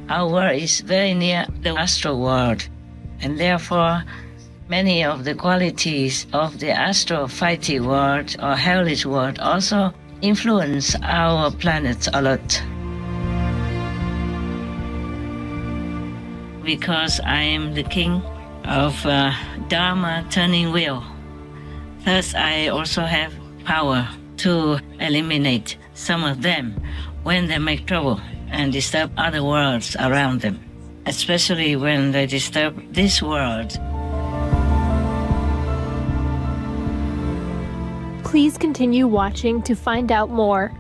Our world is very near the astral world, and therefore many of the qualities of the astrophytic world or hellish world also influence our planet a lot. Because I am the king of Dharma turning wheel, thus I also have power to eliminate some of them when they make trouble and disturb other worlds around them, especially when they disturb this world. Please continue watching to find out more.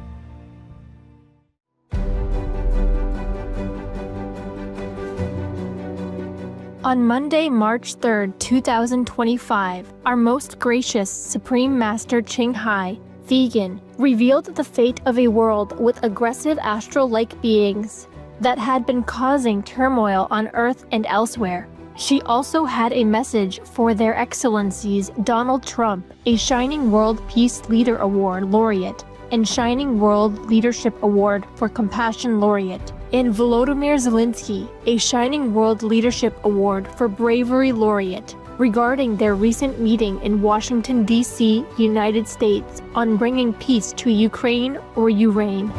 On Monday, March 3rd, 2025, our most gracious Supreme Master Ching Hai, vegan, revealed the fate of a world with aggressive astral-like beings that had been causing turmoil on Earth and elsewhere. She also had a message for Their Excellencies Donald Trump, a Shining World Peace Leader Award laureate, and Shining World Leadership Award for Compassion laureate, and Volodymyr Zelensky, a Shining World Leadership Award for Bravery laureate, regarding their recent meeting in Washington, D.C., United States, on bringing peace to Ukraine or Urain.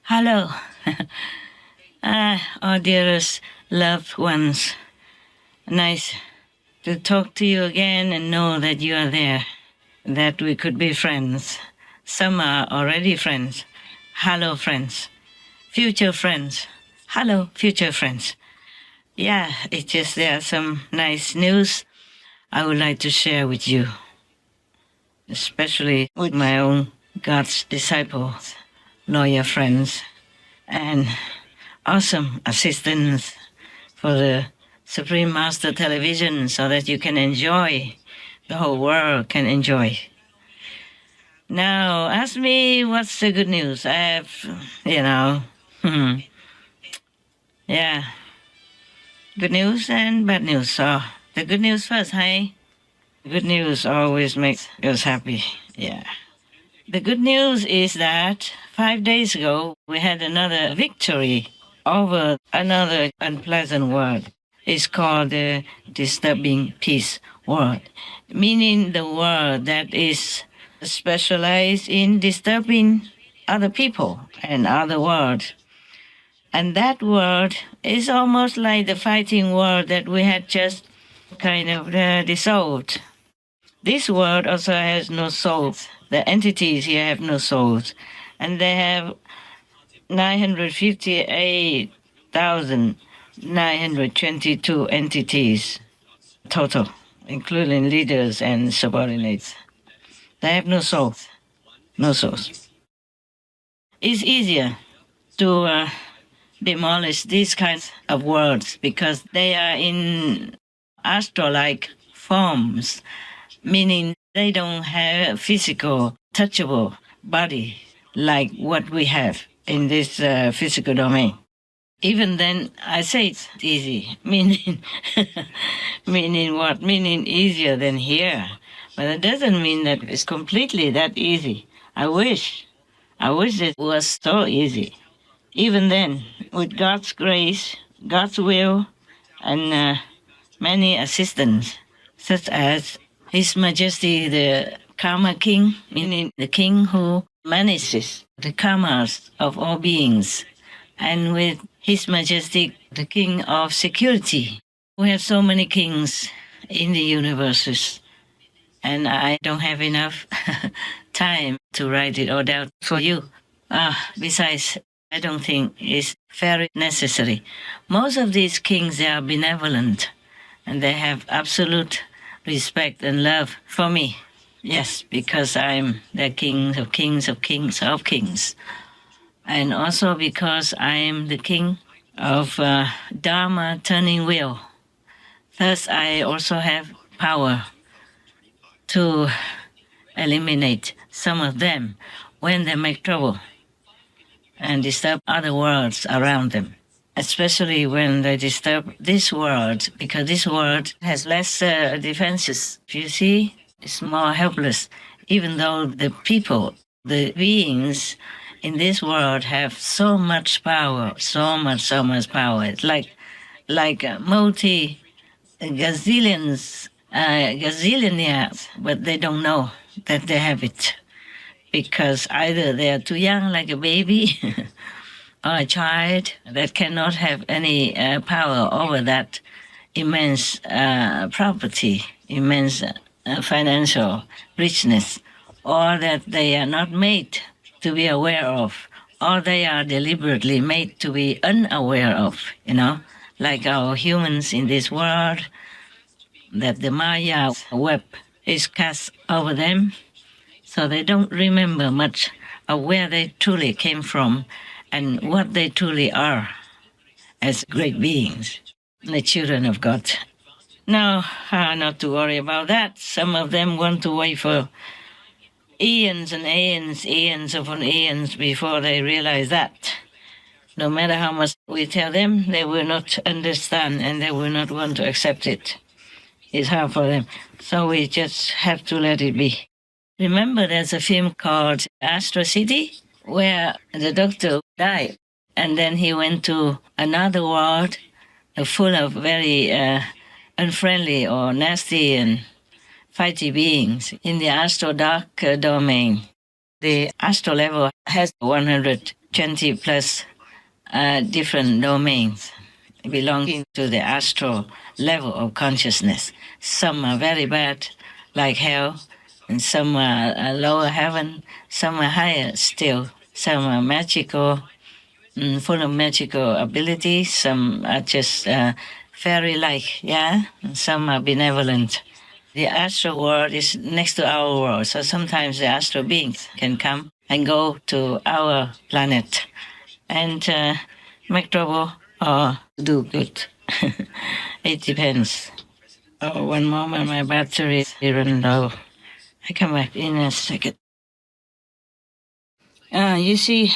Hello, our dearest loved ones. Nice to talk to you again and know that you are there, that we could be friends. Some are already friends. Hello, friends. Future friends. Hello, future friends. Yeah, it's just there are some nice news I would like to share with you, especially with my own God's disciples, loyal friends, and awesome assistants for the Supreme Master Television so that you can enjoy, the whole world can enjoy. Now, ask me what's the good news. I have, yeah, good news and bad news. So the good news first, hey? Good news always makes us happy, yeah. The good news is that 5 days ago, we had another victory over another unpleasant world. It's called the disturbing peace world, meaning the world that is specialized in disturbing other people and other worlds. And that world is almost like the fighting world that we had just kind of dissolved. This world also has no souls. The entities here have no souls. And they have 958,922 entities total, including leaders and subordinates. They have no souls. No souls. It's easier to demolish these kinds of worlds because they are in astral-like forms, meaning they don't have a physical, touchable body like what we have in this physical domain. Even then, I say it's easy, meaning meaning what? Meaning easier than here. But it doesn't mean that it's completely that easy. I wish it was so easy. Even then, with God's grace, God's will, and many assistants, such as His Majesty the Karma King, meaning the king who manages the karmas of all beings, and with His Majesty the King of Security. We have so many kings in the universes, and I don't have enough time to write it all down for you. Besides, I don't think it's very necessary. Most of these kings, they are benevolent, and they have absolute respect and love for me. Yes, because I'm the king of kings of kings of kings. And also because I am the king of Dharma turning wheel. Thus, I also have power to eliminate some of them when they make trouble and disturb other worlds around them, especially when they disturb this world, because this world has less defenses. You see, it's more helpless, even though the people The beings in this world have so much power, so much power. It's like multi gazillions, gazillionaires, but they don't know that they have it because either they are too young, like a baby, or a child that cannot have any power over that immense property, immense financial richness, or that they are not made to be aware of, or they are deliberately made to be unaware of, like our humans in this world, that the Maya web is cast over them, so they don't remember much of where they truly came from and what they truly are as great beings, the children of God. Now, not to worry about that. Some of them want to wait for eons and eons upon eons before they realize that. No matter how much we tell them, they will not understand and they will not want to accept it. It's hard for them. So we just have to let it be. Remember, there's a film called Astro City where the doctor died and then he went to another world full of very unfriendly or nasty and fighty beings in the astro dark domain. The astro level has 120 plus different domains belonging to the astral level of consciousness. Some are very bad, like hell, and some are lower heaven, some are higher still, some are magical, full of magical abilities, some are just fairy-like, yeah, and some are benevolent. The astral world is next to our world, so sometimes the astral beings can come and go to our planet and make trouble or do good. It depends. Oh, one moment, my battery is running low. I come back in a second. You see,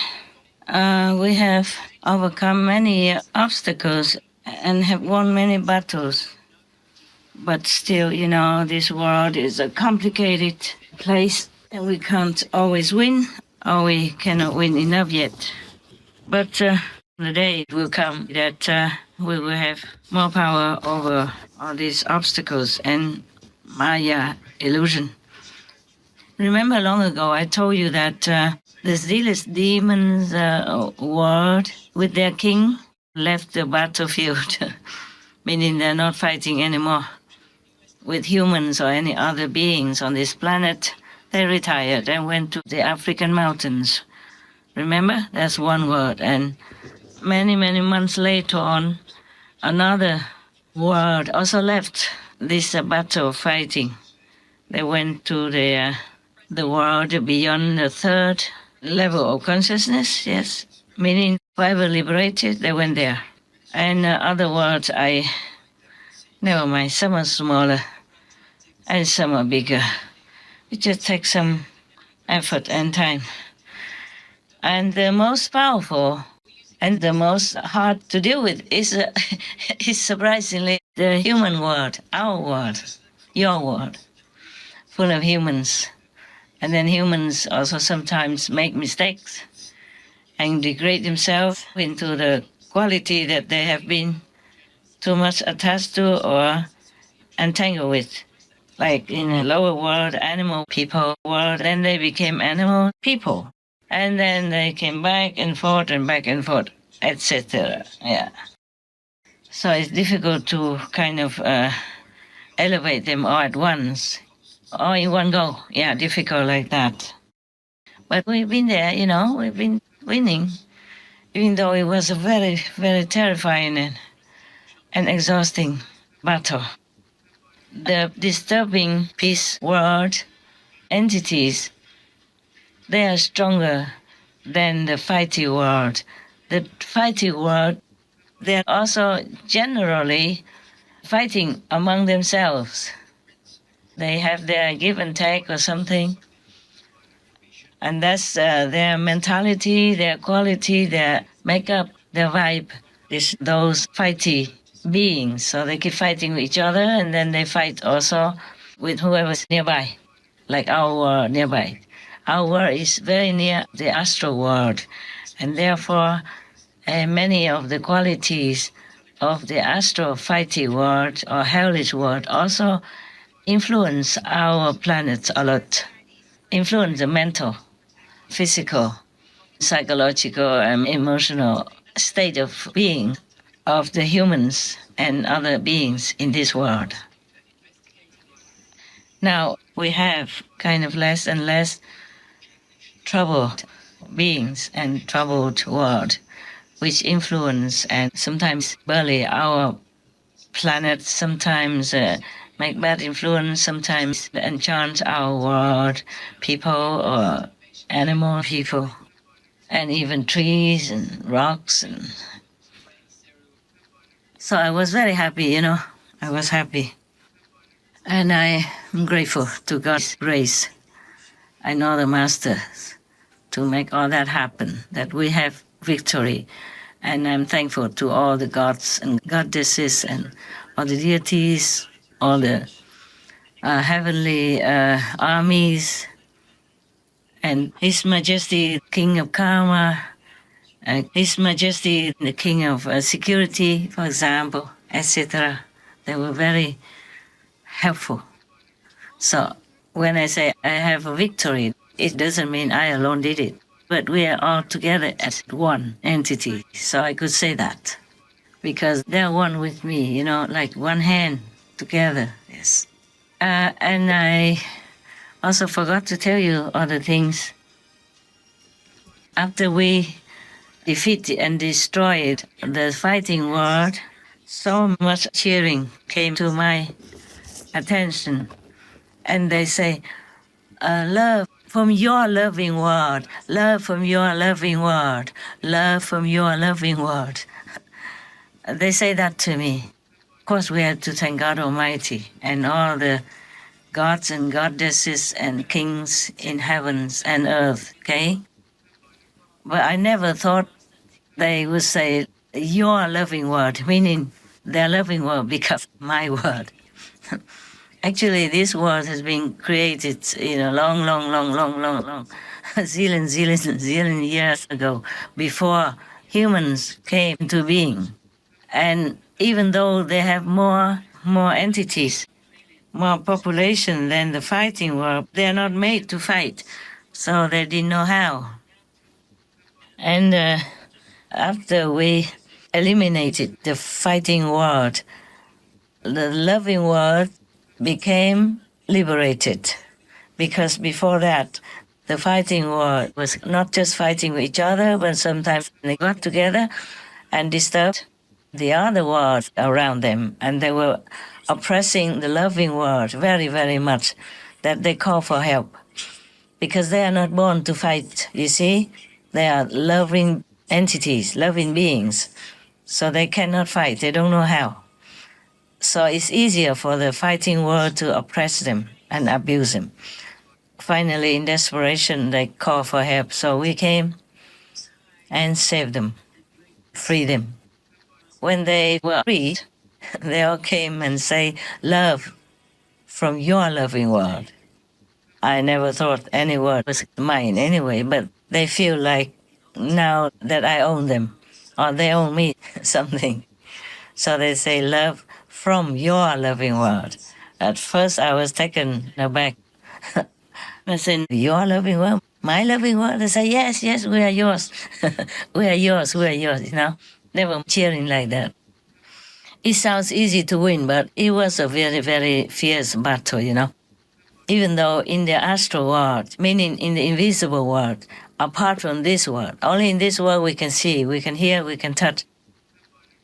we have overcome many obstacles and have won many battles. But still, this world is a complicated place and we can't always win, or we cannot win enough yet. But the day will come that we will have more power over all these obstacles and Maya illusion. Remember long ago I told you that the zealous demons world with their king left the battlefield, meaning they're not fighting anymore with humans or any other beings on this planet. They retired and went to the African mountains. Remember? That's one word. And many, many months later on, another world also left this battle fighting. They went to the world beyond the third level of consciousness, yes, meaning forever liberated, they went there. And other worlds, never mind, some are smaller and some are bigger. It just takes some effort and time. And the most powerful and the most hard to deal with is surprisingly the human world, our world, your world, full of humans. And then humans also sometimes make mistakes and degrade themselves into the quality that they have been too much attached to or entangled with. Like in a lower world, animal people world, then they became animal people. And then they came back and forth, etc. Yeah. So it's difficult to kind of elevate them all at once, or in one go. Yeah, difficult like that. But we've been there, we've been winning, even though it was a very, very terrifying and exhausting battle. The disturbing peace world entities, they are stronger than the fighty world. The fighty world, they're also generally fighting among themselves. They have their give and take or something. And that's their mentality, their quality, their makeup, their vibe, is those fighty beings. So they keep fighting with each other and then they fight also with whoever's nearby, like our nearby. Our world is very near the astral world, and therefore many of the qualities of the astral fighting world or hellish world also influence our planets a lot, influence the mental, physical, psychological, and emotional state of being of the humans and other beings in this world. Now we have kind of less and less troubled beings and troubled world, which influence and sometimes bully our planet, sometimes make bad influence, sometimes enchant our world, people or animal people, and even trees and rocks. And so I was very happy, you know, I was happy. And I am grateful to God's grace. I know the Masters to make all that happen, that we have victory. And I'm thankful to all the gods and goddesses and all the deities, all the heavenly armies, and His Majesty, King of Karma, His Majesty, the King of Security, for example, etc. They were very helpful. So when I say I have a victory, it doesn't mean I alone did it, but we are all together as one entity. So I could say that because they're one with me, you know, like one hand together. Yes. And I also forgot to tell you other things. After we defeated and destroyed the fighting world, so much cheering came to my attention. And they say, love from your loving world, love from your loving world, love from your loving world. They say that to me. Of course, we have to thank God Almighty and all the gods and goddesses and kings in heavens and earth, okay? But I never thought they would say, your loving word, meaning their loving word becomes my word. Actually, this world has been created, you know, long, zillion years ago, before humans came into being. And even though they have more entities, more population than the fighting world, they are not made to fight, so they didn't know how. And after we eliminated the fighting world, the loving world became liberated, because before that, the fighting world was not just fighting with each other, but sometimes they got together and disturbed the other world around them, and they were oppressing the loving world very, very much, that they call for help, because they are not born to fight, you see. They are loving entities, loving beings, so they cannot fight, they don't know how. So it's easier for the fighting world to oppress them and abuse them. Finally, in desperation, they call for help, so we came and saved them, freed them. When they were freed, they all came and say, love from your loving world. I never thought any word was mine anyway, but they feel like now that I own them, or they own me something. So they say, love from your loving world. At first I was taken aback. I said, your loving world? My loving world? They say, yes, we are yours. we are yours, you know. They were cheering like that. It sounds easy to win, but it was a very, very fierce battle, you know. Even though in the astral world, meaning in the invisible world, apart from this world, only in this world we can see, we can hear, we can touch.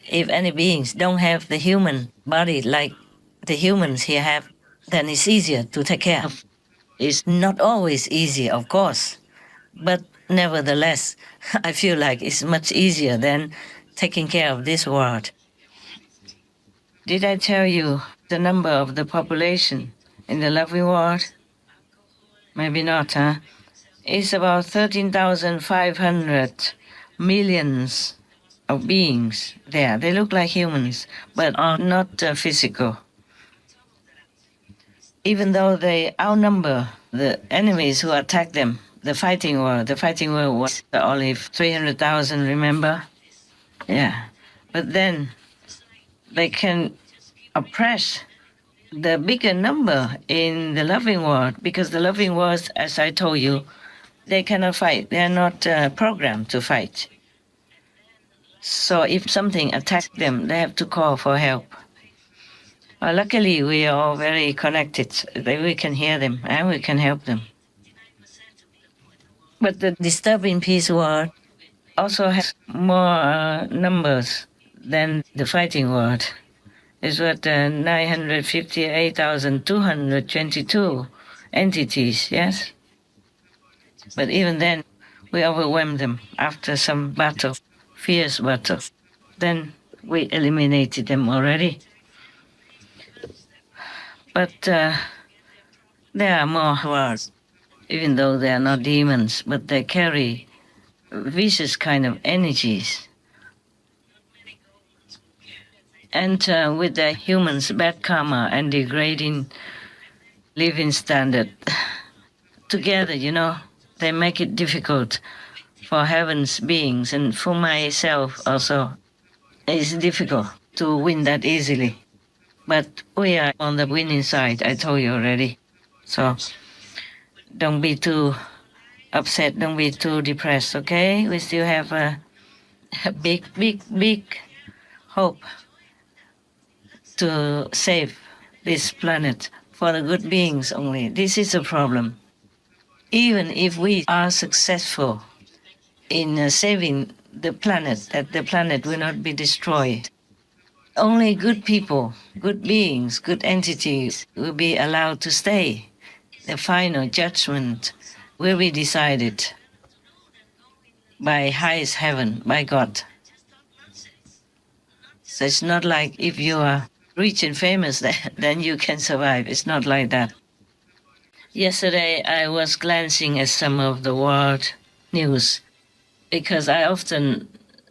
If any beings don't have the human body like the humans here have, then it's easier to take care of. It's not always easy, of course, but nevertheless, I feel like it's much easier than taking care of this world. Did I tell you the number of the population in the loving world? Maybe not, huh? It's about 13,500 millions of beings there. They look like humans, but are not physical. Even though they outnumber the enemies who attack them the fighting war. The fighting war was only 300,000, remember? Yeah. But then they can oppress the bigger number in the loving war, because the loving wars, as I told you, they cannot fight. They are not programmed to fight. So if something attacks them, they have to call for help. Luckily, we are all very connected. We can hear them and we can help them. But the disturbing peace war also has more numbers than the fighting war. It's what 958,222 entities, yes? But even then, we overwhelmed them after some battle, fierce battle. Then we eliminated them already. But there are more wars, even though they are not demons, but they carry vicious kind of energies. And with the humans' bad karma and degrading living standard, together, they make it difficult for heaven's beings, and for myself also. It's difficult to win that easily. But we are on the winning side, I told you already. So don't be too upset, don't be too depressed, okay? We still have a big, big, big hope to save this planet for the good beings only. This is a problem. Even if we are successful in saving the planet, that the planet will not be destroyed, only good people, good beings, good entities will be allowed to stay. The final judgment will be decided by highest heaven, by God. So it's not like if you are rich and famous, then you can survive. It's not like that. Yesterday, I was glancing at some of the world news, because I often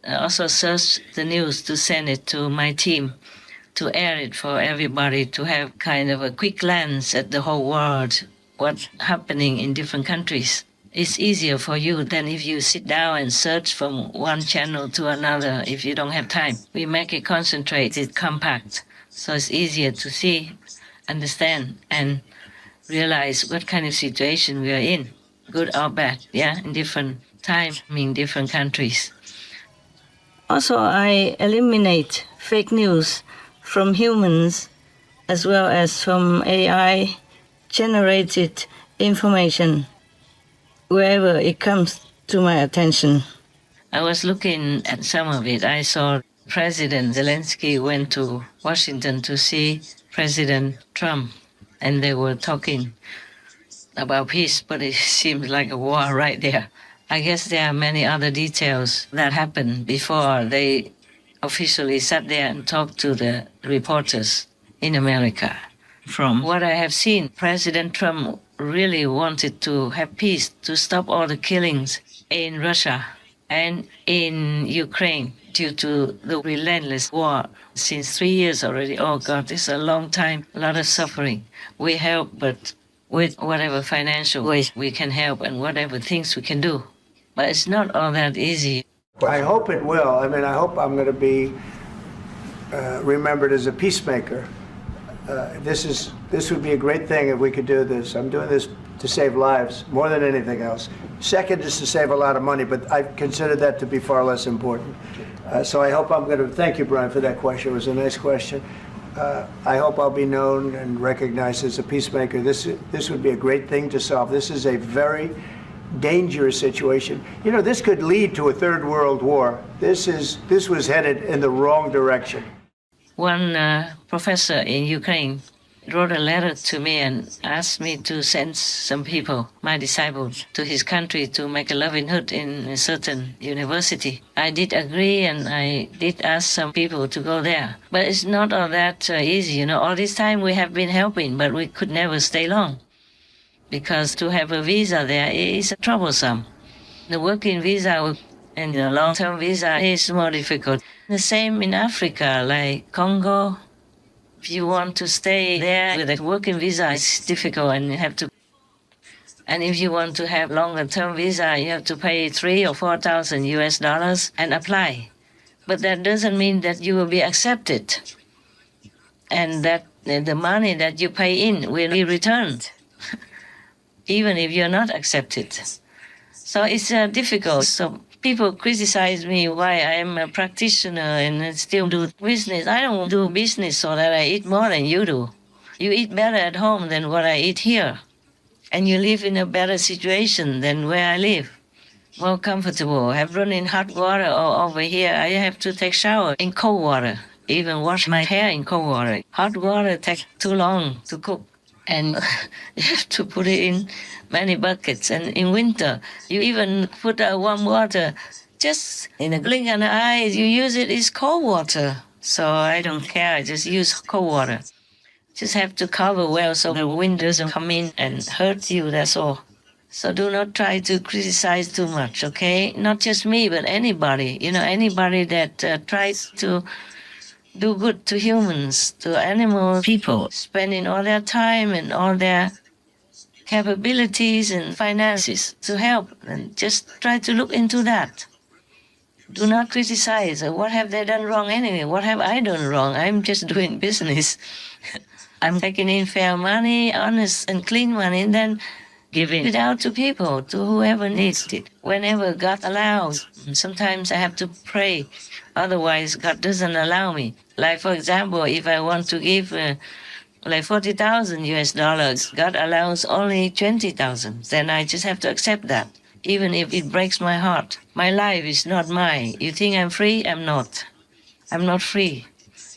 also search the news to send it to my team, to air it for everybody, to have kind of a quick glance at the whole world, what's happening in different countries. It's easier for you than if you sit down and search from one channel to another if you don't have time. We make it concentrated, compact, so it's easier to see, understand, and realize what kind of situation we are in, good or bad, in different times, in different countries. Also, I eliminate fake news from humans as well as from AI generated information wherever it comes to my attention. I was looking at some of it. I saw President Zelensky went to Washington to see President Trump, and they were talking about peace, but it seems like a war right there. I guess there are many other details that happened before they officially sat there and talked to the reporters in America. From what I have seen, President Trump really wanted to have peace, to stop all the killings in Russia and in Ukraine due to the relentless war since 3 years already. Oh God, it's a long time, a lot of suffering. We help, but with whatever financial ways we can help and whatever things we can do. But it's not all that easy. I hope it will. I mean, I hope I'm going to be remembered as a peacemaker. This would be a great thing if we could do this. I'm doing this to save lives more than anything else. Second is to save a lot of money, but I consider that to be far less important. So I hope I'm going to, thank you, Brian, for that question. It was a nice question. I hope I'll be known and recognized as a peacemaker. This would be a great thing to solve. This is a very dangerous situation. You know, this could lead to a third world war. This was headed in the wrong direction. One professor in Ukraine wrote a letter to me and asked me to send some people, my disciples, to his country to make a livelihood in a certain university. I did agree, and I did ask some people to go there. But it's not all that easy, you know. All this time we have been helping, but we could never stay long, because to have a visa there is troublesome. The working visa and the long-term visa is more difficult. The same in Africa, like Congo. If you want to stay there with a working visa, it's difficult, and you have to. And if you want to have longer term visa, you have to pay 3 or 4,000 US dollars and apply. But that doesn't mean that you will be accepted and that the money that you pay in will be returned, even if you're not accepted. So it's difficult. So people criticize me why I am a practitioner and still do business. I don't do business so that I eat more than you do. You eat better at home than what I eat here. And you live in a better situation than where I live. More comfortable. Have run in hot water, or over here I have to take shower in cold water. Even wash my hair in cold water. Hot water takes too long to cook. And you have to put it in many buckets. And in winter, you even put warm water. Just in a blink of an eye, you use it, it's cold water. So I don't care, I just use cold water. Just have to cover well so the wind doesn't come in and hurt you, that's all. So do not try to criticize too much, okay? Not just me, but anybody. Anybody that tries to do good to humans, to animal people, spending all their time and all their capabilities and finances to help. And just try to look into that. Do not criticize. What have they done wrong anyway? What have I done wrong? I'm just doing business. I'm taking in fair money, honest and clean money, and then giving it out to people, to whoever needs it, whenever God allows. Sometimes I have to pray, otherwise God doesn't allow me. Like, for example, if I want to give like 40,000 US dollars, God allows only 20,000. Then I just have to accept that, even if it breaks my heart. My life is not mine. You think I'm free? I'm not. I'm not free,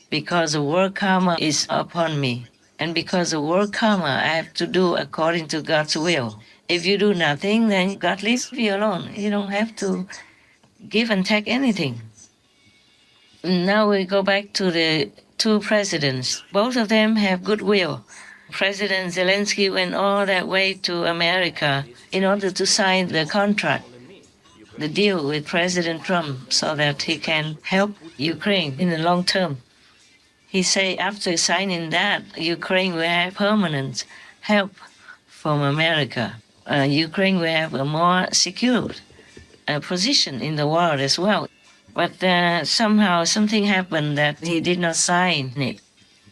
because the world karma is upon me. And because of world karma, I have to do according to God's will. If you do nothing, then God leaves you alone. You don't have to give and take anything. Now we go back to the two presidents. Both of them have goodwill. President Zelensky went all that way to America in order to sign the contract, the deal with President Trump, so that he can help Ukraine in the long term. He said after signing that, Ukraine will have permanent help from America. Ukraine will have a more secure position in the world as well. But somehow something happened that he did not sign it.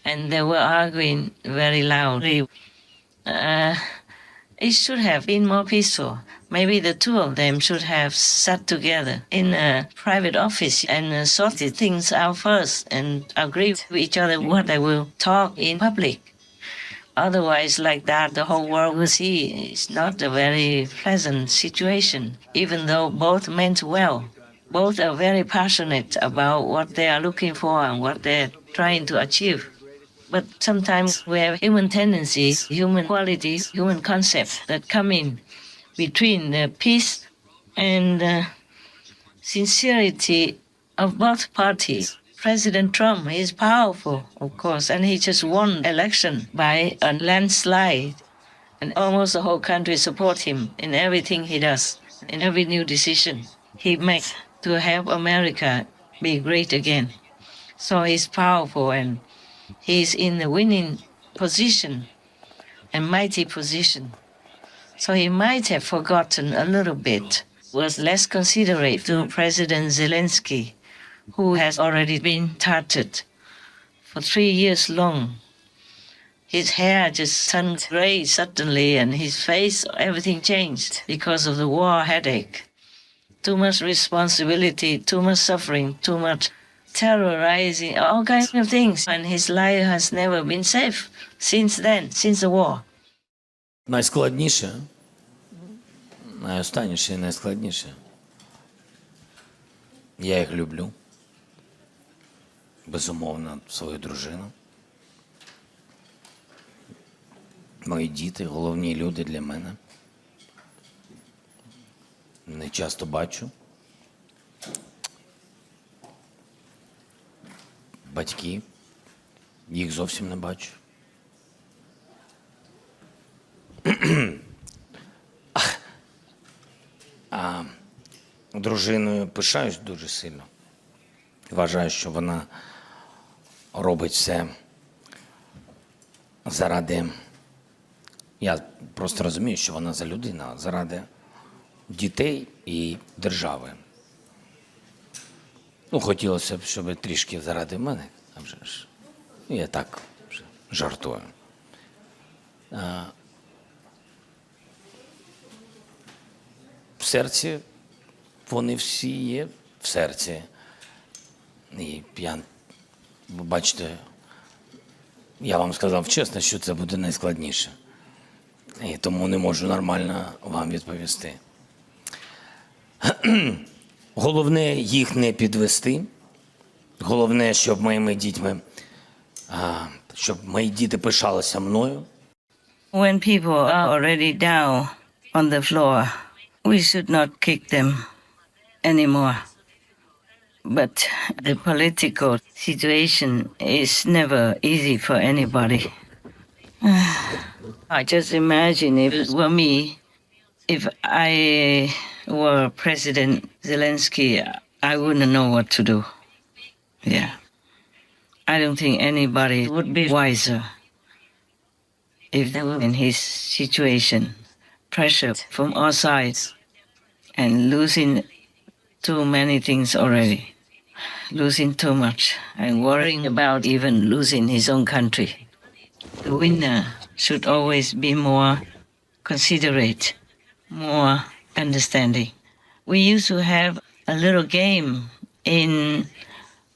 And they were arguing very loudly. It should have been more peaceful. Maybe the two of them should have sat together in a private office and sorted things out first and agreed with each other what they will talk in public. Otherwise, like that, the whole world will see it's not a very pleasant situation, even though both meant well. Both are very passionate about what they are looking for and what they're trying to achieve. But sometimes we have human tendencies, human qualities, human concepts that come in between the peace and sincerity of both parties. President Trump is powerful, of course, and he just won election by a landslide. And almost the whole country support him in everything he does, in every new decision he makes to help America be great again. So he's powerful and he's in the winning position, a mighty position. So he might have forgotten a little bit, was less considerate to President Zelensky, who has already been targeted for 3 years long. His hair just turned gray suddenly, and his face, everything changed because of the war headache. Too much responsibility, too much suffering, too much terrorizing, all kinds of things. And his life has never been safe since then, since the war. Найскладніше, найостанніше і найскладніше. Я їх люблю. Безумовно, свою дружину. Мої діти – головні люди для мене. Не часто бачу. Батьки. Їх зовсім не бачу. А дружиною пишаюсь дуже сильно. Вважаю, що вона робить все заради Я просто розумію, що вона за людина заради дітей і держави. Ну, хотілося б, щоб трішки заради мене, а вже ж. Я так вже жартую. В серці вони всі є в серці. І ви бачите, я вам сказав чесно, що це буде найскладніше. І тому не можу нормально вам відповісти. Головне їх не підвести. Головне, щоб щоб мої діти пишалися мною. When people are already down on the floor, we should not kick them anymore. But the political situation is never easy for anybody. I just imagine if it were me, if I were President Zelensky, I wouldn't know what to do. Yeah. I don't think anybody would be wiser if they were in his situation. Pressure from all sides and losing too many things already. Losing too much and worrying about even losing his own country. The winner should always be more considerate, more understanding. We used to have a little game in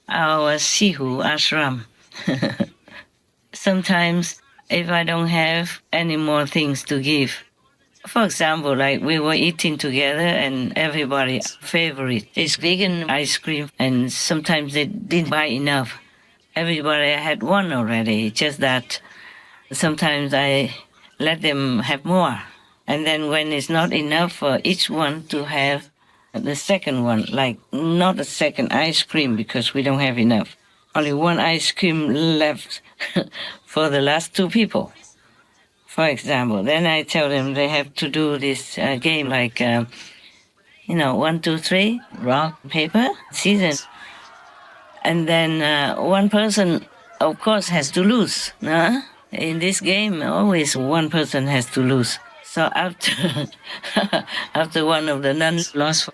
our Sihu ashram. Sometimes if I don't have any more things to give, for example, like we were eating together and everybody's favorite is vegan ice cream, and sometimes they didn't buy enough. Everybody had one already, just that sometimes I let them have more. And then when it's not enough for each one to have the second one, like not a second ice cream because we don't have enough. Only one ice cream left for the last two people. For example, then I tell them they have to do this game like, 1, 2, 3, rock, paper, scissors. And then one person, of course, has to lose. In this game, always one person has to lose. So after one of the nuns lost,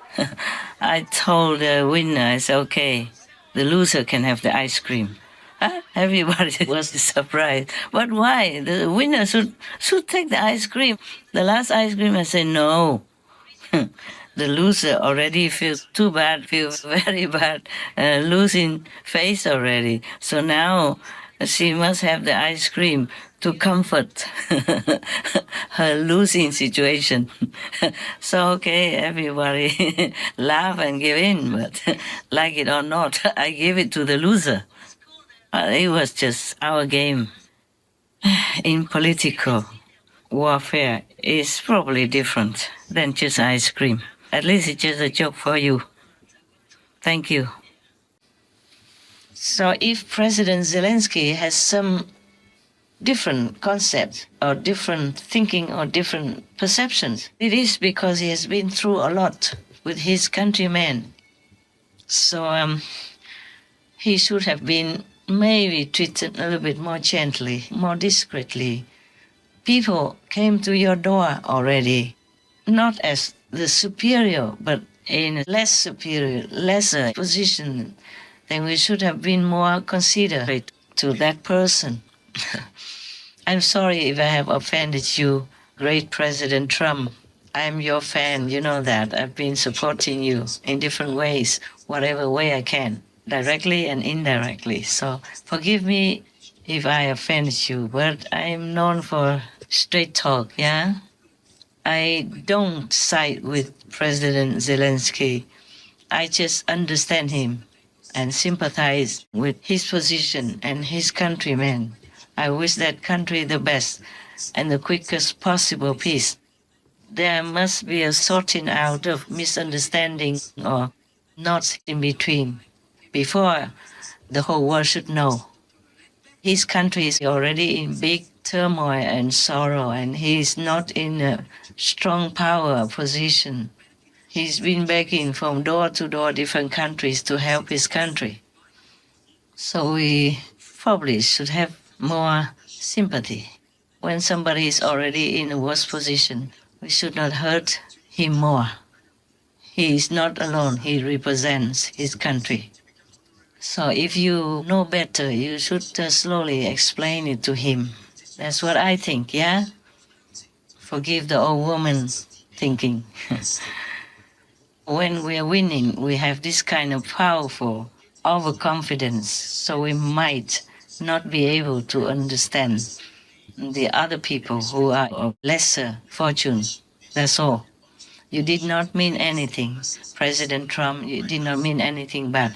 I told the winner, I said, okay, the loser can have the ice cream. Everybody was surprised. But why? The winner should take the ice cream. The last ice cream, I said, no. The loser already feels too bad, feels very bad, losing face already. So now she must have the ice cream to comfort her losing situation. So, okay, everybody laugh and give in, but like it or not, I give it to the loser. It was just our game. In political warfare, it's probably different than just ice cream. At least it's just a joke for you. Thank you. So if President Zelensky has some different concepts or different thinking or different perceptions, it is because he has been through a lot with his countrymen. So he should have been maybe treated a little bit more gently, more discreetly. People came to your door already, not as the superior, but in a less superior, lesser position. Then we should have been more considerate to that person. I'm sorry if I have offended you, great President Trump. I'm your fan, you know that. I've been supporting you in different ways, whatever way I can, directly and indirectly. So forgive me if I offended you, but I'm known for straight talk, yeah? I don't side with President Zelensky. I just understand him and sympathize with his position and his countrymen. I wish that country the best and the quickest possible peace. There must be a sorting out of misunderstanding or knots in between before the whole world should know. His country is already in big turmoil and sorrow, and he is not in a strong power position. He's been begging from door to door different countries to help his country. So we probably should have more sympathy When somebody is already in a worse position, we should not hurt him more. He is not alone. He represents his country. So if you know better, you should slowly explain it to him. That's what I think, yeah? Forgive the old woman thinking. When we are winning, we have this kind of powerful overconfidence, so we might not be able to understand the other people who are of lesser fortune. That's all. You did not mean anything. President Trump, you did not mean anything bad.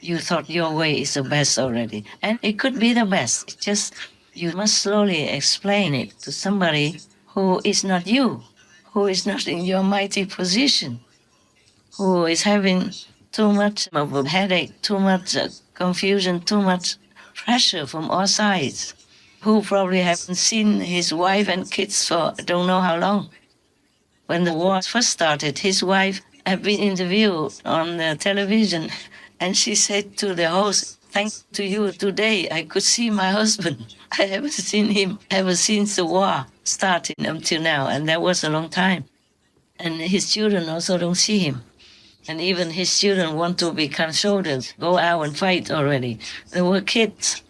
You thought your way is the best already. And it could be the best. It's just you must slowly explain it to somebody who is not you, who is not in your mighty position, who is having too much of a headache, too much confusion, too much pressure from all sides, who probably haven't seen his wife and kids for I don't know how long. When the war first started, his wife had been interviewed on the television, and she said to the host, "Thanks to you today, I could see my husband. I haven't seen him ever since the war started until now, and that was a long time. And his children also don't see him. And even his children want to become soldiers, go out and fight already. They were kids."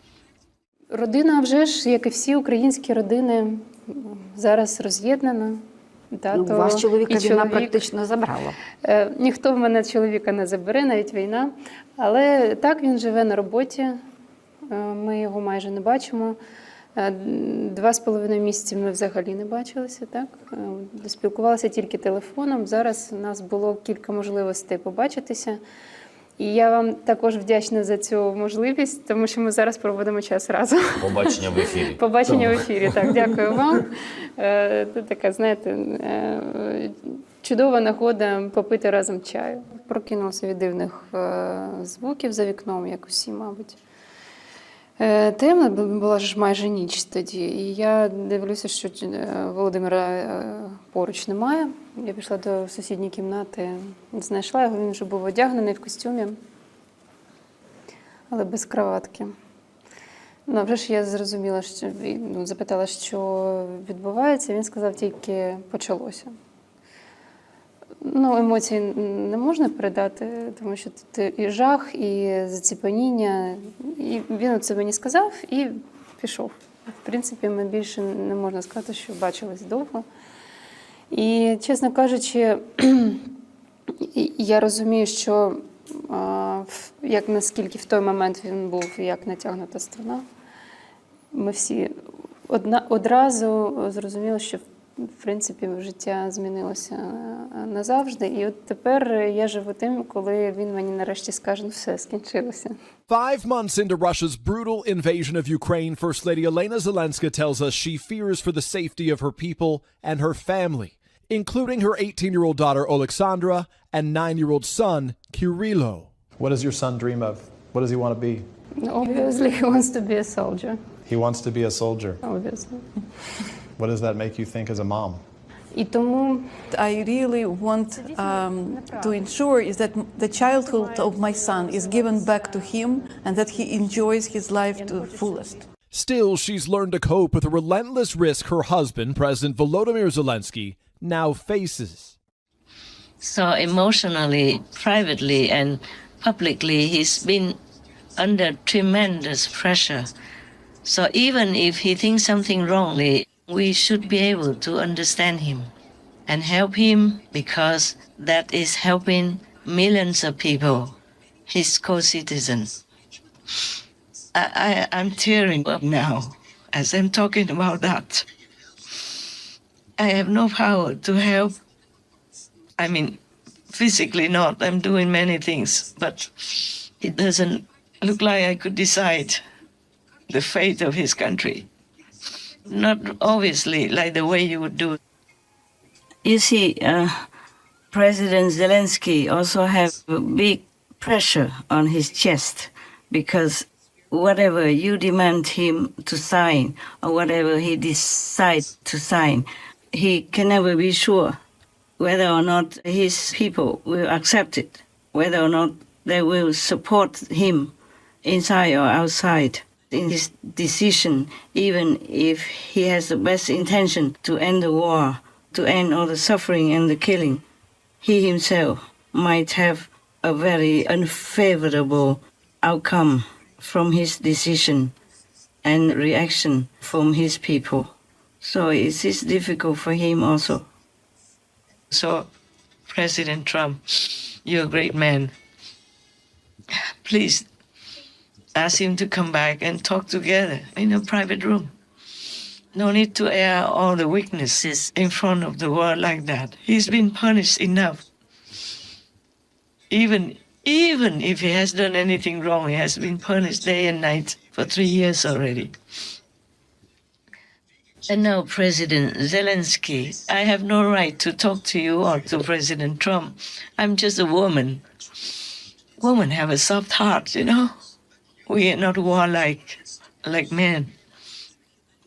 Родина вже ж, як і всі українські родини, зараз роз'єднана. Тато Ваш чоловіка і війна чоловік. практично забрала. Ніхто в мене чоловіка не забере, навіть війна. Але так, він живе на роботі, ми його майже не бачимо. 2,5 місяці ми взагалі не бачилися, так? Спілкувалися тільки телефоном. Зараз у нас було кілька можливостей побачитися. І я вам також вдячна за цю можливість, тому що ми зараз проводимо час разом. Побачення в ефірі. Побачення в ефірі, так, дякую вам. Це така, знаєте, чудова нагода попити разом чаю. Прокинулася від дивних звуків за вікном, як усі, мабуть. Темно, була ж майже ніч тоді, і я дивлюся, що Володимира поруч немає. Я пішла до сусідньої кімнати, знайшла його, він вже був одягнений в костюмі, але без краватки. Ну, а вже ж я зрозуміла, що, запитала, що відбувається, він сказав, тільки почалося. Ну, емоції не можна передати, тому що тут і жах, і заціпаніння. І він це мені сказав і пішов. В принципі, ми більше не можна сказати, що бачились довго. І, чесно кажучи, я розумію, що як наскільки в той момент він був як натягнута струна, ми всі одразу зрозуміли, що в принципі, життя змінилося назавжди. І от тепер я живу тим, коли він мені нарешті скаже, ну все, скінчилося. 5 months into Russia's brutal invasion of Ukraine, First Lady Elena Zelenska tells us she fears for the safety of her people and her family, including her 18-year-old daughter, Alexandra, and 9-year-old son, Kirilo. What does your son dream of? What does he want to be? Obviously, he wants to be a soldier. He wants to be a soldier. Obviously. What does that make you think as a mom? І тому I really want to ensure is that the childhood of my son is given back to him and that he enjoys his life to the fullest. Still, she's learned to cope with the relentless risk her husband, President Volodymyr Zelensky, now faces. So emotionally, privately, and publicly, he's been under tremendous pressure. So even if he thinks something wrongly, we should be able to understand him and help him, because that is helping millions of people, his co-citizens. I'm tearing up now as I'm talking about that. I have no power to help. I mean, physically not. I'm doing many things, but it doesn't look like I could decide the fate of his country. Not obviously like the way you would do. You see, President Zelensky also has a big pressure on his chest, because whatever you demand him to sign or whatever he decides to sign, he can never be sure whether or not his people will accept it, whether or not they will support him inside or outside. in his decision, even if he has the best intention to end the war, to end all the suffering and the killing. He himself might have a very unfavorable outcome from his decision and reaction from his people. So it is difficult for him also. So, President Trump, you're a great man. Please ask him to come back and talk together in a private room. No need to air all the weaknesses in front of the world like that. He's been punished enough. Even if he has done anything wrong, he has been punished day and night for 3 years already. And now, President Zelensky, I have no right to talk to you or to President Trump. I'm just a woman. Women have a soft heart, you know? We are not warlike like men.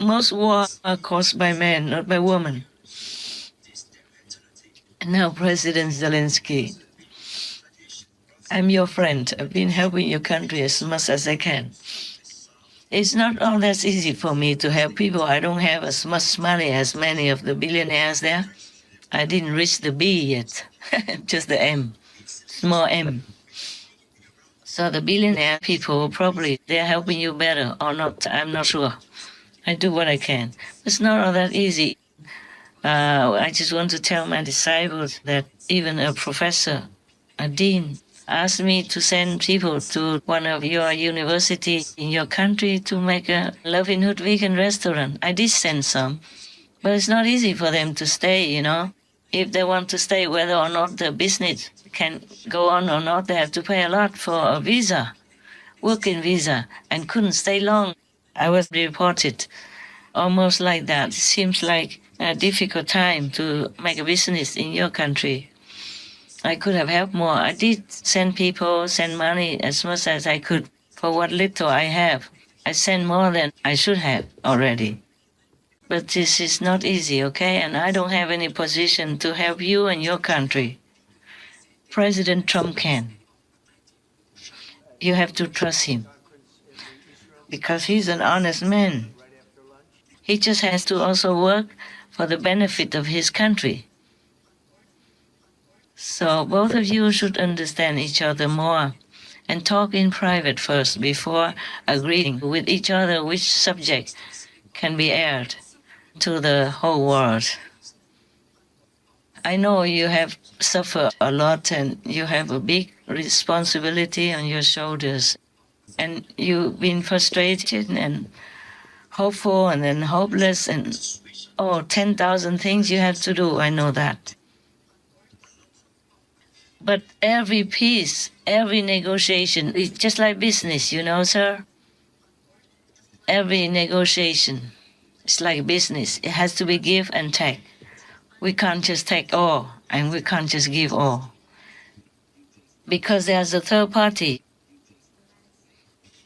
Most wars are caused by men, not by women. And now, President Zelensky, I'm your friend. I've been helping your country as much as I can. It's not all that easy for me to help people. I don't have as much money as many of the billionaires there. I didn't reach the B yet, just the M, small m. So the billionaire people probably, they're helping you better or not, I'm not sure. I do what I can. It's not all that easy. I just want to tell my disciples that even a professor, a dean, asked me to send people to one of your universities in your country to make a Loving Hood vegan restaurant. I did send some, but it's not easy for them to stay, you know. If they want to stay, whether or not the business can go on or not, they have to pay a lot for a visa, working visa, and couldn't stay long. I was reported almost like that. It seems like a difficult time to make a business in your country. I could have helped more. I did send people, send money as much as I could for what little I have. I sent more than I should have already. But this is not easy, okay? And I don't have any position to help you and your country. President Trump can. You have to trust him because he's an honest man. He just has to also work for the benefit of his country. So both of you should understand each other more and talk in private first before agreeing with each other which subject can be aired to the whole world. I know you have suffered a lot and you have a big responsibility on your shoulders. And you've been frustrated and hopeful and then hopeless and 10,000 things you have to do. I know that. But every peace, every negotiation, is just like business, you know, sir? Every negotiation is like business. It has to be give and take. We can't just take all, and we can't just give all. Because there's a third party,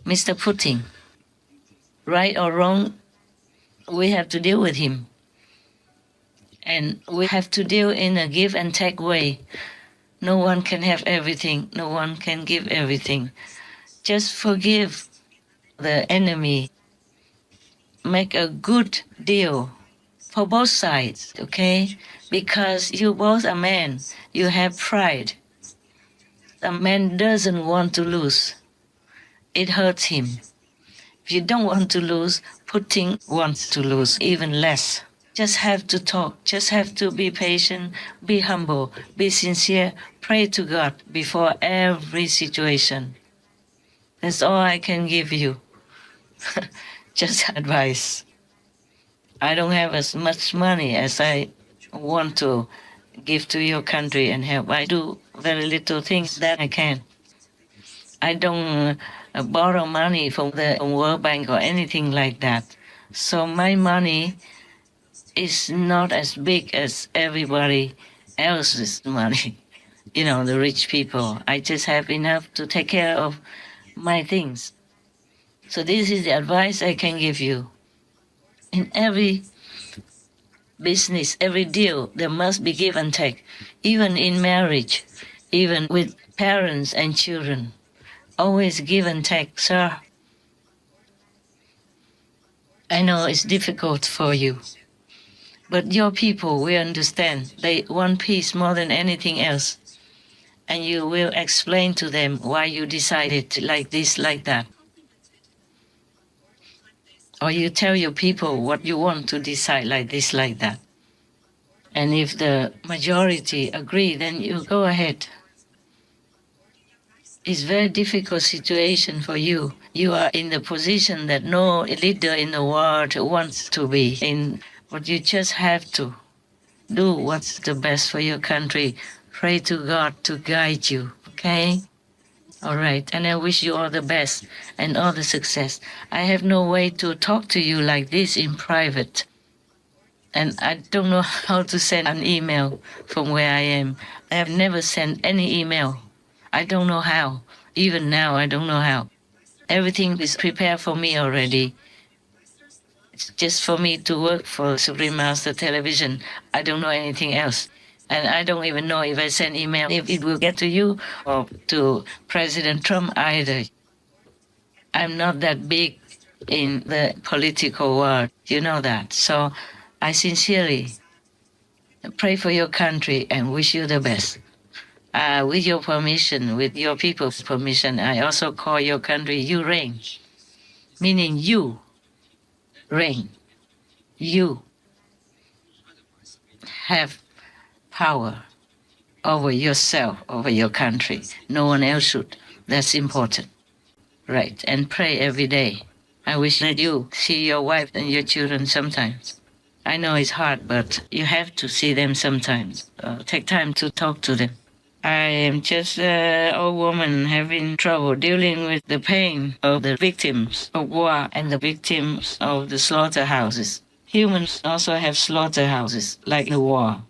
Mr. Putin. Right or wrong, we have to deal with him. And we have to deal in a give and take way. No one can have everything. No one can give everything. Just forgive the enemy. Make a good deal for both sides, okay? Because you both are men. You have pride. A man doesn't want to lose. It hurts him. If you don't want to lose, Putin wants to lose even less. Just have to talk. Just have to be patient, be humble, be sincere. Pray to God before every situation. That's all I can give you. Just advice. I don't have as much money as I want to give to your country and help. I do very little things that I can. I don't borrow money from the World Bank or anything like that. So my money is not as big as everybody else's money. You know, the rich people. I just have enough to take care of my things. So this is the advice I can give you. In every business, every deal, there must be give and take. Even in marriage, even with parents and children. Always give and take, sir. I know it's difficult for you, but your people will understand. They want peace more than anything else. And you will explain to them why you decided like this, like that. Or you tell your people what you want to decide like this, like that. And if the majority agree, then you go ahead. It's a very difficult situation for you. You are in the position that no leader in the world wants to be in, but you just have to do what's the best for your country. Pray to God to guide you, okay? All right, and I wish you all the best and all the success. I have no way to talk to you like this in private. And I don't know how to send an email from where I am. I have never sent any email. I don't know how. Even now, I don't know how. Everything is prepared for me already. It's just for me to work for Supreme Master Television. I don't know anything else. And I don't even know if I send email, if it will get to you or to President Trump either. I'm not that big in the political world. You know that. So I sincerely pray for your country and wish you the best. With your permission, with your people's permission, I also call your country Ukraine, meaning you reign. You have power over yourself, over your country. No one else should. That's important. Right. And pray every day. I wish that you see your wife and your children sometimes. I know it's hard, but you have to see them sometimes. Take time to talk to them. I am just an old woman having trouble dealing with the pain of the victims of war and the victims of the slaughterhouses. Humans also have slaughterhouses, like the war.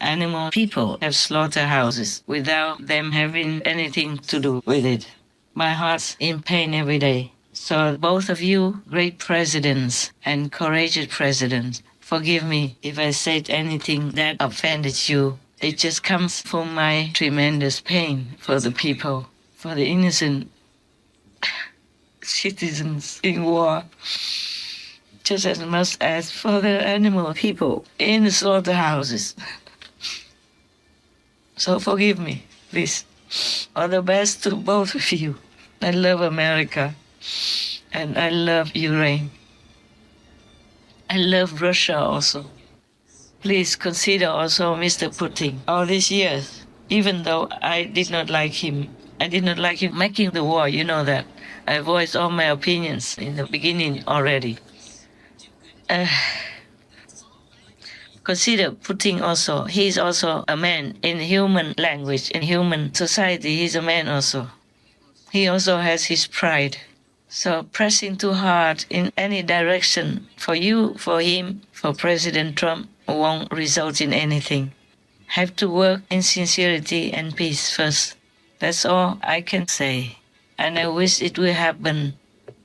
Animal people have slaughterhouses without them having anything to do with it. My heart's in pain every day. So both of you, great presidents and courageous presidents, forgive me if I said anything that offended you. It just comes from my tremendous pain for the people, for the innocent citizens in war, just as much as for the animal people in the slaughterhouses. So forgive me, please. All the best to both of you. I love America, and I love Ukraine. I love Russia also. Please consider also Mr. Putin. All these years, even though I did not like him making the war, you know that. I voiced all my opinions in the beginning already. Consider Putin also. He's also a man in human language, in human society. He's a man also. He also has his pride. So pressing too hard in any direction for you, for him, for President Trump won't result in anything. Have to work in sincerity and peace first. That's all I can say. And I wish it will happen,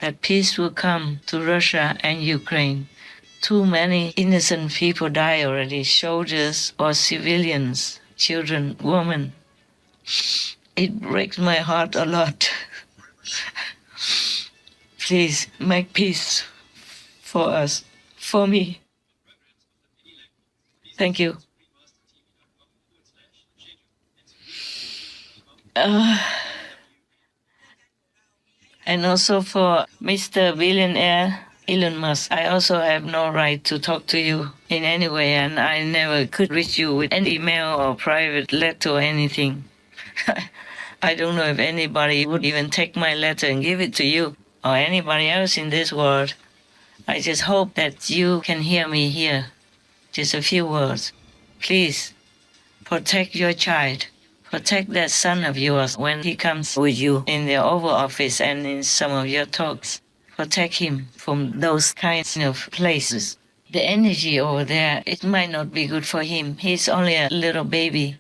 that peace will come to Russia and Ukraine. Too many innocent people die already, soldiers or civilians, children, women. It breaks my heart a lot. Please make peace for us, for me. Thank you. And also for Mr. Billionaire Elon Musk, I also have no right to talk to you in any way, and I never could reach you with any email or private letter or anything. I don't know if anybody would even take my letter and give it to you or anybody else in this world. I just hope that you can hear me here. Just a few words. Please, protect your child. Protect that son of yours when he comes with you in the Oval Office and in some of your talks. Protect him from those kinds of places. The energy over there, it might not be good for him. He's only a little baby.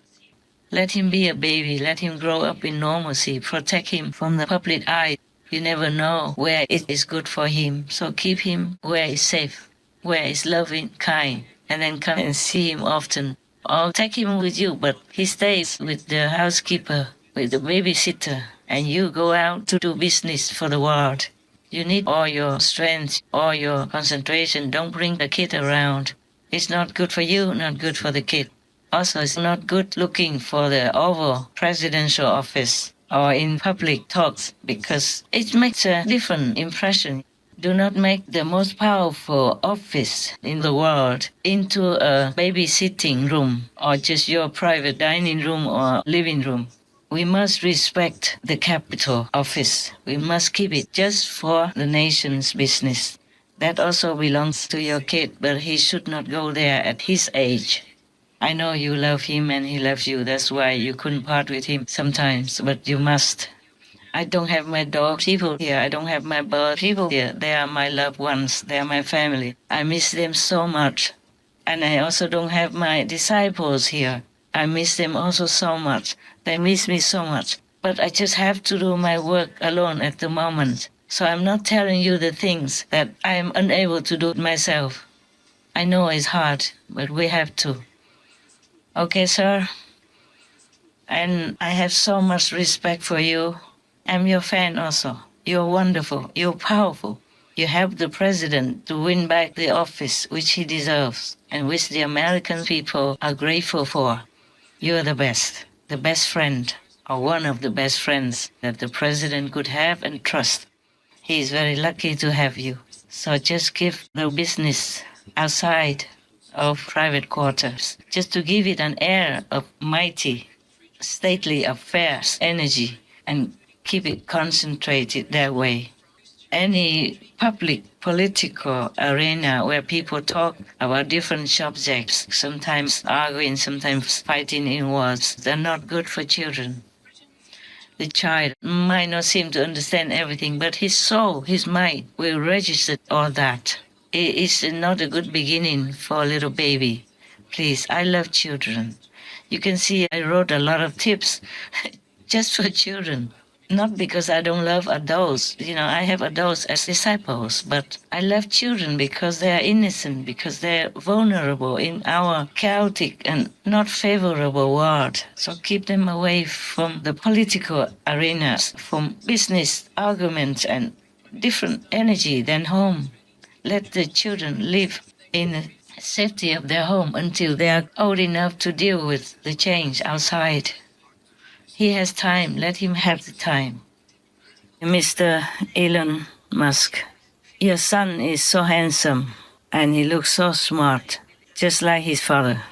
Let him be a baby. Let him grow up in normalcy. Protect him from the public eye. You never know where it is good for him. So keep him where it's safe, where it's loving, kind, and then come and see him often. Or take him with you, but he stays with the housekeeper, with the babysitter, and you go out to do business for the world. You need all your strength, all your concentration. Don't bring the kid around. It's not good for you, not good for the kid. Also, it's not good looking for the Oval presidential office or in public talks because it makes a different impression. Do not make the most powerful office in the world into a babysitting room or just your private dining room or living room. We must respect the capital office. We must keep it just for the nation's business. That also belongs to your kid, but he should not go there at his age. I know you love him and he loves you. That's why you couldn't part with him sometimes, but you must. I don't have my dog people here. I don't have my bird people here. They are my loved ones. They are my family. I miss them so much. And I also don't have my disciples here. I miss them also so much. They miss me so much. But I just have to do my work alone at the moment. So I'm not telling you the things that I am unable to do myself. I know it's hard, but we have to. Okay, sir? And I have so much respect for you. I'm your fan also. You're wonderful. You're powerful. You helped the president to win back the office which he deserves and which the American people are grateful for. You're the best friend, or one of the best friends that the president could have and trust. He is very lucky to have you. So just give the business outside of private quarters, just to give it an air of mighty, stately affairs, energy, and keep it concentrated that way. Any public political arena where people talk about different subjects, sometimes arguing, sometimes fighting in wars, they're not good for children. The child might not seem to understand everything, but his soul, his mind will register all that. It is not a good beginning for a little baby. Please, I love children. You can see I wrote a lot of tips just for children. Not because I don't love adults. I have adults as disciples, but I love children because they are innocent, because they're vulnerable in our chaotic and not favorable world. So keep them away from the political arenas, from business arguments and different energy than home. Let the children live in the safety of their home until they are old enough to deal with the change outside. He has time. Let him have the time. Mr. Elon Musk, your son is so handsome and he looks so smart, just like his father.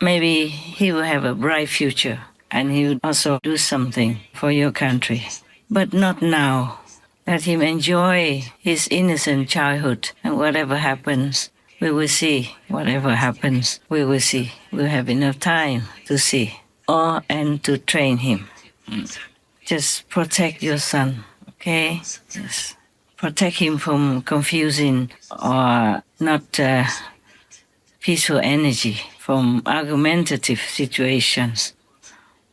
Maybe he will have a bright future and he will also do something for your country. But not now. Let him enjoy his innocent childhood, and whatever happens, we will see. Whatever happens, we will see. We'll have enough time to see. And to train him. Just protect your son, okay? Yes. Protect him from confusing or not peaceful energy, from argumentative situations.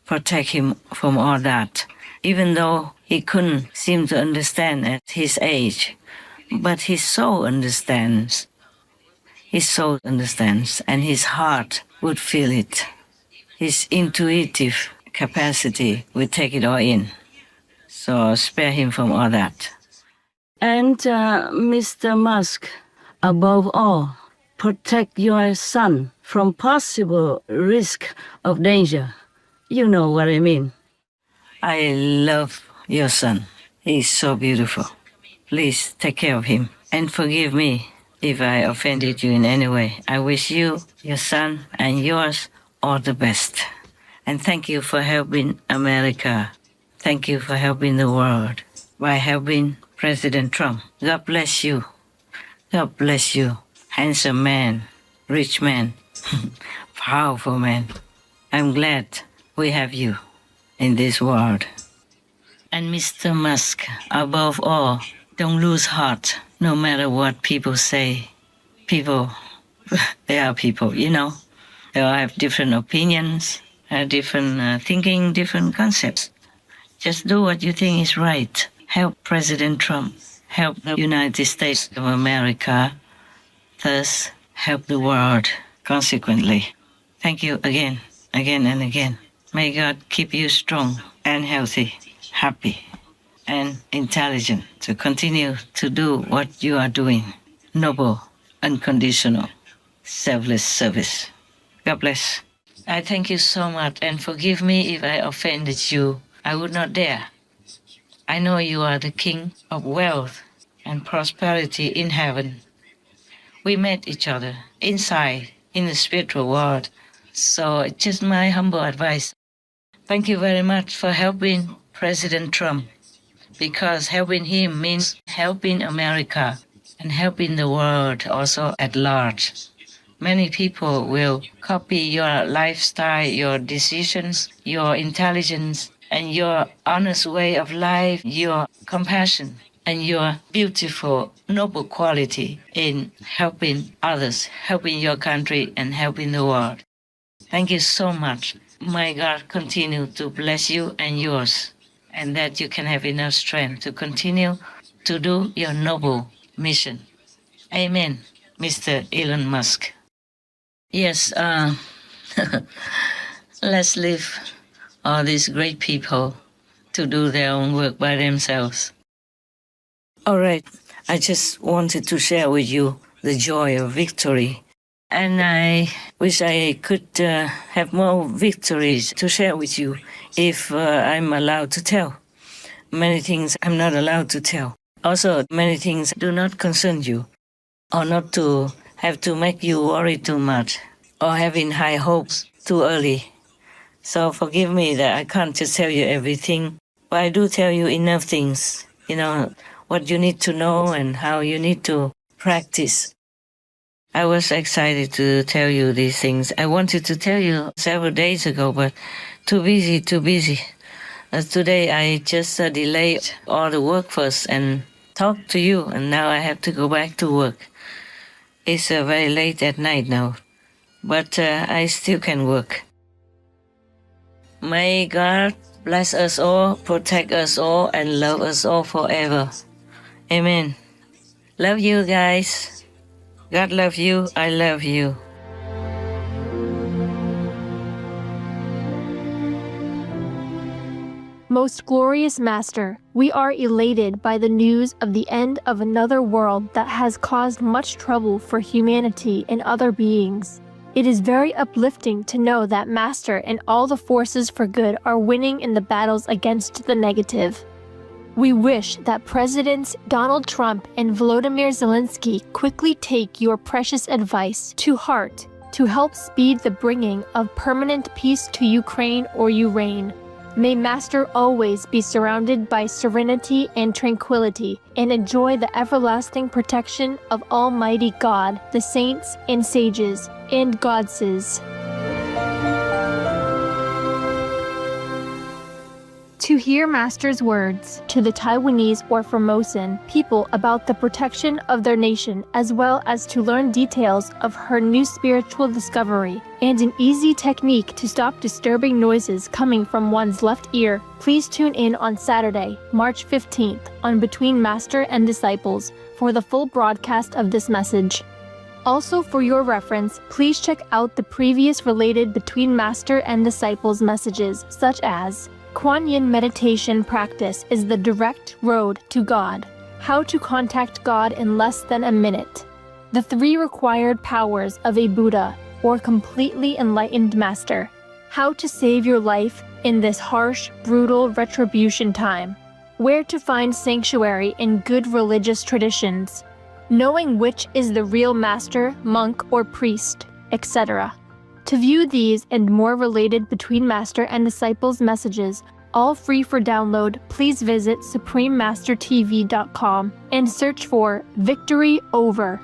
Protect him from all that, even though he couldn't seem to understand at his age. But his soul understands. His soul understands, and his heart would feel it. His intuitive capacity will take it all in. So spare him from all that. And Mr. Musk, above all, protect your son from possible risk of danger. You know what I mean. I love your son. He's so beautiful. Please take care of him and forgive me if I offended you in any way. I wish you, your son, and yours all the best. And thank you for helping America. Thank you for helping the world by helping President Trump. God bless you. God bless you. Handsome man, rich man, powerful man. I'm glad we have you in this world. And Mr. Musk, above all, don't lose heart, no matter what people say. People, they are people, They all have different opinions, different thinking, different concepts. Just do what you think is right. Help President Trump. Help the United States of America. Thus, help the world consequently. Thank you again and again. May God keep you strong and healthy, happy. and intelligent to continue to do what you are doing. Noble, unconditional, selfless service. God bless. I thank you so much and forgive me if I offended you. I would not dare. I know you are the King of wealth and prosperity in heaven. We met each other inside in the spiritual world. So it's just my humble advice. Thank you very much for helping President Trump, because helping him means helping America and helping the world also at large. Many people will copy your lifestyle, your decisions, your intelligence, and your honest way of life, your compassion, and your beautiful, noble quality in helping others, helping your country, and helping the world. Thank you so much. May God continue to bless you and yours, and that you can have enough strength to continue to do your noble mission. Amen, Mr. Elon Musk. Yes, let's leave all these great people to do their own work by themselves. All right, I just wanted to share with you the joy of victory. And I wish I could have more victories to share with you if I'm allowed to tell. Many things I'm not allowed to tell. Also, many things do not concern you, or not to have to make you worry too much, or having high hopes too early. So forgive me that I can't just tell you everything, but I do tell you enough things, what you need to know and how you need to practice. I was excited to tell you these things. I wanted to tell you several days ago, but too busy. Today I just delayed all the work first and talked to you, and now I have to go back to work. It's very late at night now, but I still can work. May God bless us all, protect us all, and love us all forever. Amen. Love you guys. God love you. I love you. Most glorious Master, we are elated by the news of the end of another world that has caused much trouble for humanity and other beings. It is very uplifting to know that Master and all the forces for good are winning in the battles against the negative. We wish that Presidents Donald Trump and Volodymyr Zelensky quickly take your precious advice to heart to help speed the bringing of permanent peace to Ukraine or you reign. May Master always be surrounded by serenity and tranquility and enjoy the everlasting protection of Almighty God, the saints and sages, and goddesses. To hear Master's words to the Taiwanese or Formosan people about the protection of their nation, as well as to learn details of her new spiritual discovery and an easy technique to stop disturbing noises coming from one's left ear, please tune in on Saturday, March 15th on Between Master and Disciples for the full broadcast of this message. Also, for your reference, please check out the previous related Between Master and Disciples messages, such as Kuan Yin meditation practice is the direct road to God. How to contact God in less than a minute. The 3 required powers of a Buddha or completely enlightened master. How to save your life in this harsh, brutal retribution time. Where to find sanctuary in good religious traditions. Knowing which is the real master, monk, or priest, etc. To view these and more related Between Master and Disciples messages, all free for download, please visit suprememastertv.com and search for Victory Over.